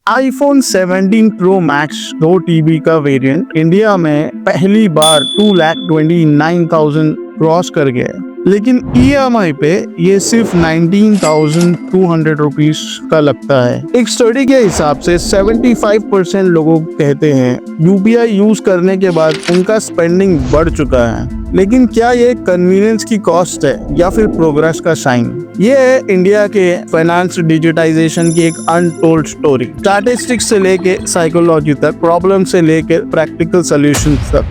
iPhone 17 Pro Max 2 TB का variant India में पहली बार 2,29,000 क्रॉस कर गया है, लेकिन EMI पे ये सिर्फ 19,200 रुपीस का लगता है। एक स्टडी के हिसाब से 75% लोगों कहते हैं UPI यूज करने के बाद उनका स्पेंडिंग बढ़ चुका है। लेकिन क्या ये कन्वीनियंस की कॉस्ट है या फिर प्रोग्रेस का साइन? ये है इंडिया के फाइनेंस डिजिटाइजेशन की एक अनटोल्ड स्टोरी। स्टैटिस्टिक्स से लेके साइकोलॉजी तक, प्रॉब्लम से लेके प्रैक्टिकल सॉल्यूशंस तक।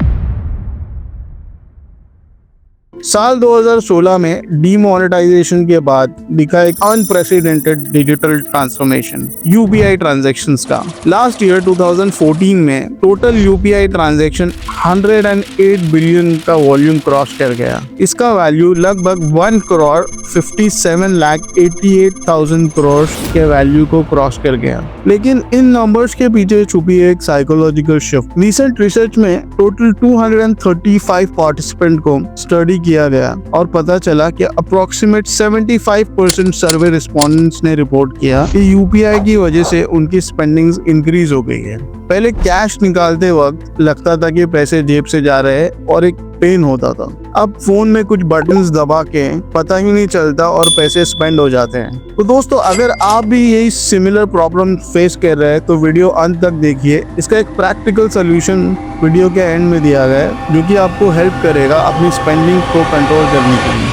साल 2016 में डीमोनेटाइजेशन के बाद दिखा एक unprecedented digital transformation UPI transactions का। लास्ट ईयर 2014 में टोटल UPI ट्रांजैक्शन 108 बिलियन का वॉल्यूम क्रॉस कर गया। इसका वैल्यू लगभग 1,57,88,000 करोड़ के वैल्यू को क्रॉस कर गया। लेकिन इन नंबर्स के पीछे छुपी एक साइकोलॉजिकल शिफ्ट। रिसेंट रिसर्च में टोटल 235 पार्टिसिपेंट को स्टडी किया गया और पता चला कि अप्रोक्सीमेट 75% सर्वे रिस्पोंडेंट्स ने रिपोर्ट किया कि UPI की वजह से उनकी स्पेंडिंग्स इंक्रीज हो गई है। पहले कैश निकालते वक्त लगता था कि पैसे जेब से जा रहे हैं और एक पेन होता था। अब फोन में कुछ बटन्स दबा के पता ही नहीं चलता और पैसे स्पेंड हो जाते हैं। तो दोस्तों, अगर आप भी यही सिमिलर प्रॉब्लम फेस कर रहे हैं तो वीडियो अंत तक देखिए। इसका एक प्रैक्टिकल सोल्यूशन वीडियो के एंड में दिया गया है जो कि आपको हेल्प करेगा अपनी स्पेंडिंग को कंट्रोल करने के लिए।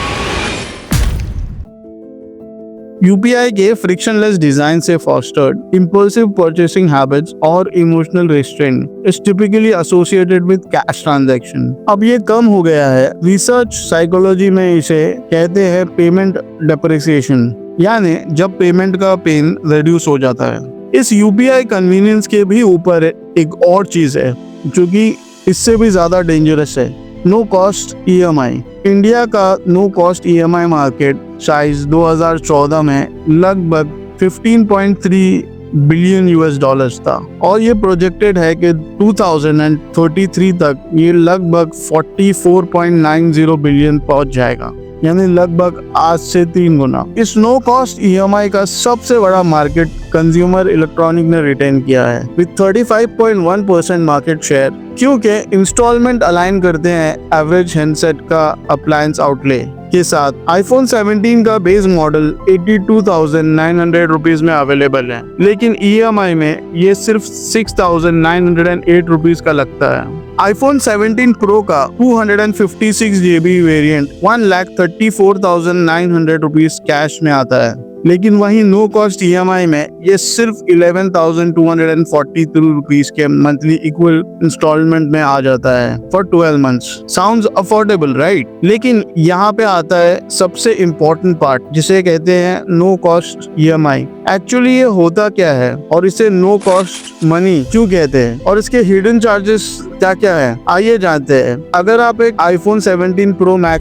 UPI के फ्रिक्शनलेस डिजाइन से फॉस्टर्ड इम्पल्सिव परचेसिंग हैबिट्स और emotional restaurant is typically associated with cash transaction. अब ये कम हो गया है। रिसर्च साइकोलॉजी में इसे कहते हैं पेमेंट डेप्रिसिएशन, यानी जब पेमेंट का पेन रिड्यूस हो जाता है। इस UPI कन्वीनियंस के भी ऊपर एक और चीज है जो कि इससे भी ज्यादा डेंजरस है, नो कॉस्ट EMI। इंडिया का no cost EMI market size 2014 में लगभग 15.3 बिलियन US था और ये प्रोजेक्टेड है कि 2033 तक ये लगभग 44.90 बिलियन पहुंच जाएगा, यानी लगभग आज से 3 गुना। इस नो कॉस्ट EMI का सबसे बड़ा मार्केट कंज्यूमर इलेक्ट्रॉनिक ने रिटेन किया है विद 35.1% मार्केट शेयर, क्योंकि इंस्टॉलमेंट अलाइन करते हैं एवरेज हैंडसेट का अप्लायंस आउटले के साथ। iPhone 17 का बेस मॉडल 82,900 रुपीज में अवेलेबल है, लेकिन EMI में ये सिर्फ 6,908 रुपीज का लगता है। iPhone 17 Pro का 256 GB वेरिएंट 1,34,900 रुपीज कैश में आता है, लेकिन वहीं नो कॉस्ट EMI में ये सिर्फ 11,243 रुपीज के मंथली इक्वल इंस्टॉलमेंट में आ जाता है for 12 months. Sounds affordable, right? लेकिन यहाँ पे आता है सबसे इम्पोर्टेंट पार्ट, जिसे कहते हैं नो कॉस्ट EMI। एक्चुअली ये होता क्या है और इसे नो कॉस्ट मनी क्यों कहते हैं और इसके हिडन चार्जेस क्या क्या है, आइए जानते हैं। अगर आप एक iPhone 17 Pro Max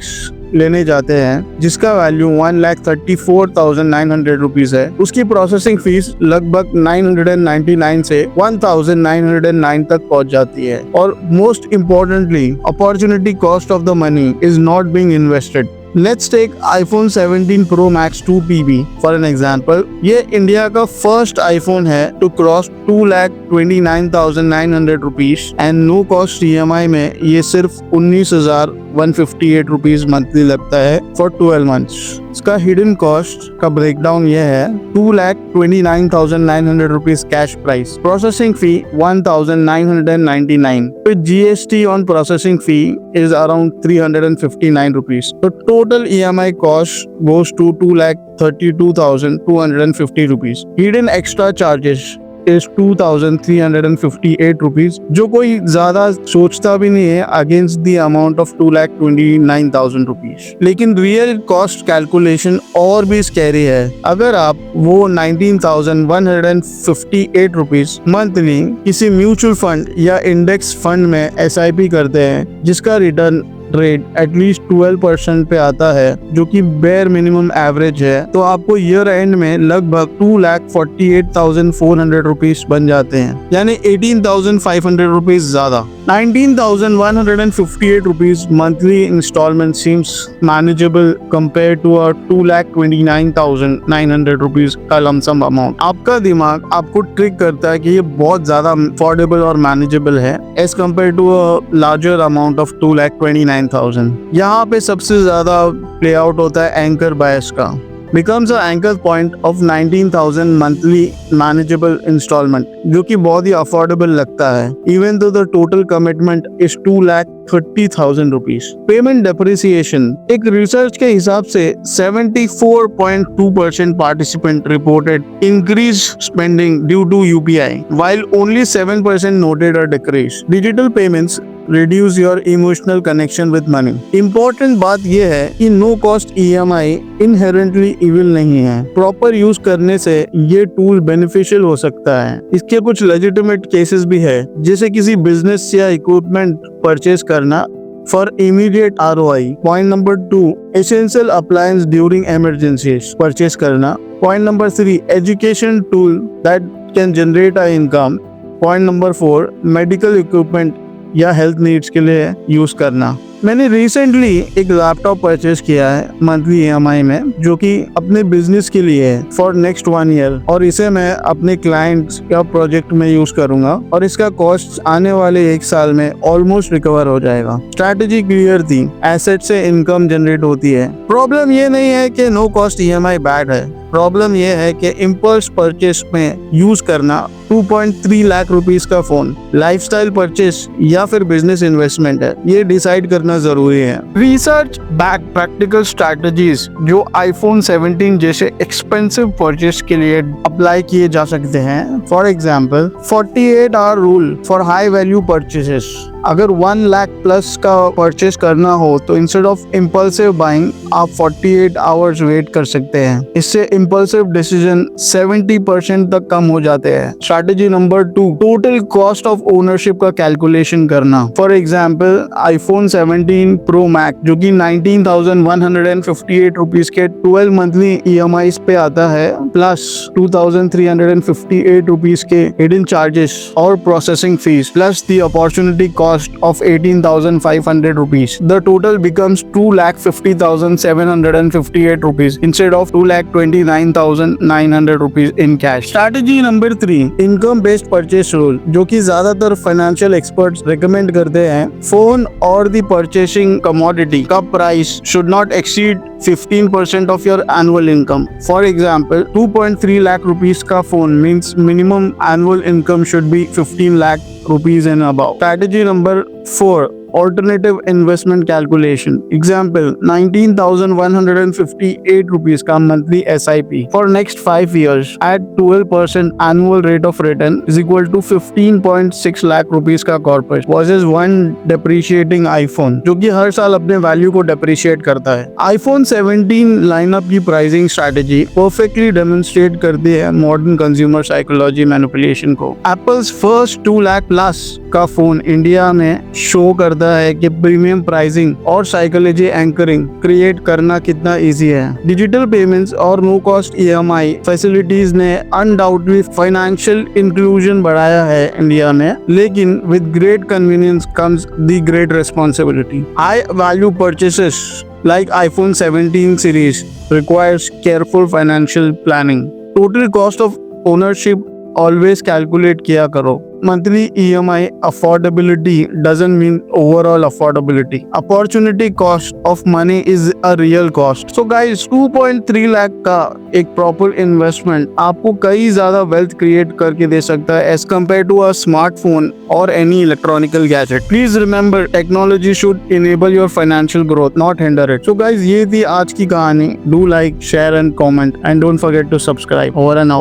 लेने जाते हैं जिसका वैल्यू 1,34,900 रुपीज है, उसकी प्रोसेसिंग फीस लगभग 999 से 1,909 तक पहुंच जाती है। और most importantly, opportunity cost of the money is not being invested. Let's take iPhone 17 Pro Max 2 TB for an example. ये इंडिया का फर्स्ट iPhone है to cross 2,29,900 rupees and no cost EMI में ये सिर्फ 19,158 रुपीज मंथली लगता है for 12 months. इसका hidden cost का ब्रेकडाउन ये है 2,29,900 rupees cash price, processing fee 1,999 with GST on processing fee is around 359 rupees. So total EMI cost goes to 2,32,250 rupees. Hidden extra charges is 2,358 rupees, जो कोई ज्यादा सोचता भी नहीं है against the amount of 2,29,000 rupees. लेकिन रियल कॉस्ट कैलकुलेशन और भी स्कैरी है। अगर आप वो 19,158 रुपीज मंथली किसी म्यूचुअल फंड या इंडेक्स फंड में SIP करते हैं जिसका रिटर्न रेट एटलीस्ट 12% पे आता है, जो कि बेयर मिनिमम एवरेज है, तो आपको ईयर एंड में लगभग 2,48,400 रुपीज बन जाते हैं, यानी 18,500 रुपीज ज्यादा। 19,158 rupees monthly installment seems manageable compared to a 2,29,900 rupees का लमसम अमाउंट। आपका दिमाग आपको ट्रिक करता है कि ये बहुत ज्यादा अफोर्डेबल और मैनेजेबल है as compare to a larger amount of 2,29,000। यहाँ पे सबसे ज्यादा प्ले आउट होता है एंकर बायस का। becomes a anchor point of 19,000 monthly manageable installment, जो कि बहुत ही अफोर्डेबल लगता है, even though the total commitment is 2,30,000 rupees। Payment depreciation, एक रिसर्च के हिसाब से 74.2% participant reported increased spending due to UPI, while only 7% noted a decrease। Digital payments reduce your emotional connection with money। Important बात यह है कि no cost EMI inherently evil नहीं है। प्रॉपर यूज करने से ये टूल बेनिफिशियल हो सकता है। इसके कुछ लेजिटिमेट केसेस भी है, जैसे किसी बिजनेस या इक्विपमेंट परचेज करना for immediate ROI। Point number 2, essential appliance during emergencies purchase करना। Point number 3, education tool that can generate a income. Point number 4, medical equipment या हेल्थ नीड्स के लिए यूज करना। मैंने रिसेंटली एक लैपटॉप परचेज किया है मंथली EMI में, जो कि अपने बिजनेस के लिए है फॉर नेक्स्ट 1 ईयर, और इसे मैं अपने क्लाइंट्स या प्रोजेक्ट में यूज करूंगा और इसका कॉस्ट आने वाले 1 साल में ऑलमोस्ट रिकवर हो जाएगा। स्ट्रैटेजी क्लियर थी, एसेट से इनकम जनरेट होती है। प्रॉब्लम ये नहीं है कि नो कॉस्ट EMI बैड है, प्रॉब्लम यह है कि इम्पल्स परचेस में यूज करना 2.3 लाख रुपीस का फोन लाइफस्टाइल परचेस या फिर बिजनेस इन्वेस्टमेंट है, ये डिसाइड करना जरूरी है। रिसर्च बैक प्रैक्टिकल स्ट्रैटेजीज जो iPhone 17 जैसे एक्सपेंसिव परचेस के लिए अप्लाई किए जा सकते हैं। For example 48 hour rule for high value purchases. अगर 1 लाख प्लस का परचेस करना हो तो इंस्टेड ऑफ इम्पल्सिव बाइंग आप 48 आवर्स वेट कर सकते हैं। इससे इम्पल्सिव डिसीजन 70% तक कम हो जाते हैं। Strategy number 2, total cost of ownership का कैलकुलेशन करना। For example iPhone 17 Pro Max जो कि 19,158 रुपीज के 12 मंथली EMIs पे आता है, प्लस 2,358 रुपीज के हिडन चार्जेस और processing fees, plus the opportunity cost of 18,500 rupees. The total becomes 2,50,758 rupees instead of 2,29,900 rupees in cash. Strategy number 3, income based purchase rule, जो कि ज्यादातर फाइनेंशियल एक्सपर्ट्स रेकमेंड करते हैं। फोन और the purchasing commodity का price should not exceed 15% of your annual income. For example, 2.3 lakh rupees का phone means minimum annual income should be 15 lakh rupees and above. Strategy number 4, alternative investment calculation. Example, 19,158 rupees का monthly SIP for next 5 years at 12% annual rate of return is equal to 15.6 lakh rupees का corpus versus one depreciating iPhone, जो कि हर साल अपने value को depreciate करता है। iPhone 17 lineup की प्राइसिंग स्ट्रैटेजी परफेक्टली डेमोन्स्ट्रेट करती है मॉडर्न कंज्यूमर साइकोलॉजी मैनिपुलेशन को। एप्पल्स फर्स्ट 2 लाख प्लस का फोन इंडिया में शो करता है कि प्रीमियम प्राइसिंग और साइकोलॉजी एंकरिंग क्रिएट करना कितना इजी है। डिजिटल पेमेंट्स और नो कॉस्ट EMI फैसिलिटीज ने अनडाउटली फाइनेंशियल इंक्लूजन बढ़ाया है इंडिया में, लेकिन with great convenience comes the great responsibility. High value purchases like iPhone 17 series requires careful financial planning. Total cost of ownership always calculate किया करो। Monthly EMI affordability doesn't mean overall affordability. Opportunity cost of money is a real cost. So guys, 2.3 lakh का एक proper investment आपको कई ज्यादा wealth create करके दे सकता है as compared to a smartphone or any electronical gadget. Please remember, technology should enable your financial growth, not hinder it. So guys, ये थी आज की कहानी. Do like, share and comment and don't forget to subscribe. Over and out.